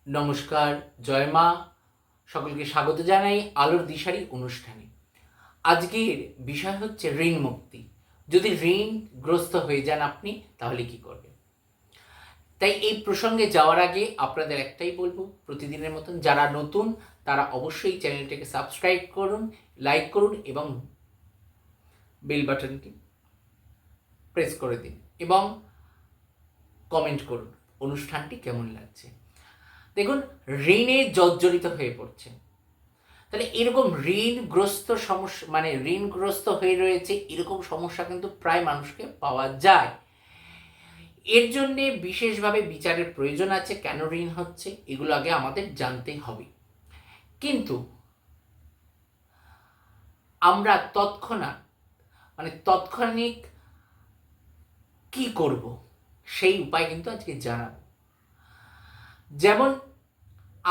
নমস্কার, জয় মা। সকলকে স্বাগত জানাই আলোর দিশারি অনুষ্ঠানে। আজকের বিষয় হচ্ছে ঋণ মুক্তি। যদি ঋণগ্রস্ত হয়ে যান আপনি, তাহলে কি করবেন? তাই এই প্রসঙ্গে যাওয়ার আগে আপনাদের একটাই বলবো, প্রতিদিনের মতন যারা নতুন তারা অবশ্যই চ্যানেলটাকে সাবস্ক্রাইব করুন, লাইক করুন এবং বেল বাটনটি প্রেস করে দিন এবং কমেন্ট করুন অনুষ্ঠানটি কেমন লাগছে। দেখুন, ঋণে জর্জরিত হয়ে পড়ছেন। তাহলে এরকম ঋণগ্রস্ত সমস্যা, মানে ঋণগ্রস্ত হয়ে রয়েছে এরকম সমস্যা কিন্তু প্রায় মানুষকে পাওয়া যায়। এর জন্যে বিশেষভাবে বিচারের প্রয়োজন আছে। কেন ঋণ হচ্ছে এগুলো আগে আমাদের জানতে হবে। কিন্তু আমরা তৎক্ষণিক কি করব সেই উপায় কিন্তু আজকে জানাবো। যেমন,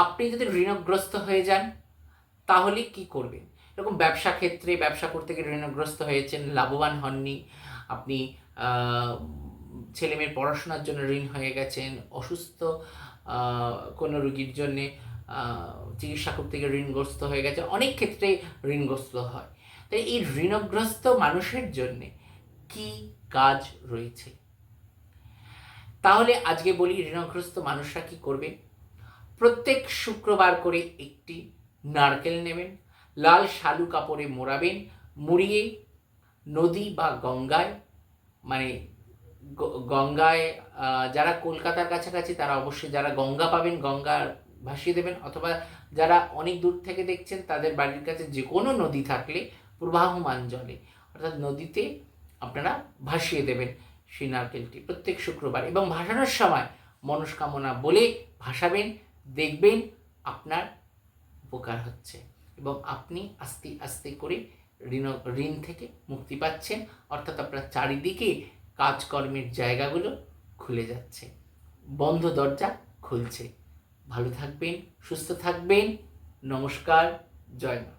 আপনি যদি ঋণগ্রস্ত হয়ে যান তাহলে কি করবেন? এরকম ব্যবসা ক্ষেত্রে ব্যবসা করতে গিয়ে ঋণগ্রস্ত হয়েছেন, লাভবান হননি, আপনি ছেলেমেয়ের পড়াশোনার জন্য ঋণ হয়ে গেছেন, অসুস্থ কোনো রোগীর জন্যে চিকিৎসা করতে গিয়ে ঋণগ্রস্ত হয়ে গেছে, অনেক ক্ষেত্রে ঋণগ্রস্ত হয়। তাই এই ঋণগ্রস্ত মানুষের জন্যে কি কাজ রয়েছে? তাহলে আজকে বলি ঋণগ্রস্ত মানুষরা কি করবে। প্রত্যেক শুক্রবার করে একটি নারকেল নেবেন, লাল শালু কাপড়ে মোড়াবেন, মুড়িয়ে নদী বা গঙ্গায়, মানে গঙ্গায়, যারা কলকাতার কাছাকাছি তারা অবশ্যই, যারা গঙ্গা পাবেন গঙ্গা ভাসিয়ে দেবেন, অথবা যারা অনেক দূর থেকে দেখছেন তাদের বাড়ির কাছে যে কোনো নদী থাকলে প্রবাহমান জলে, অর্থাৎ নদীতে আপনারা ভাসিয়ে দেবেন সেই নারকেলটি প্রত্যেক শুক্রবার। এবং ভাসানোর সময় মনস্কামনা বলে ভাসাবেন, দেখবেন আপনার উপকার হচ্ছে এবং আপনি আস্তে আস্তে করে ঋণ থেকে মুক্তি পাচ্ছেন। অর্থাৎ আপনার চারিদিকে কাজকর্মের জায়গাগুলো খুলে যাচ্ছে, বন্ধ দরজা খুলছে। ভালো থাকবেন, সুস্থ থাকবেন। নমস্কার, জয় মা।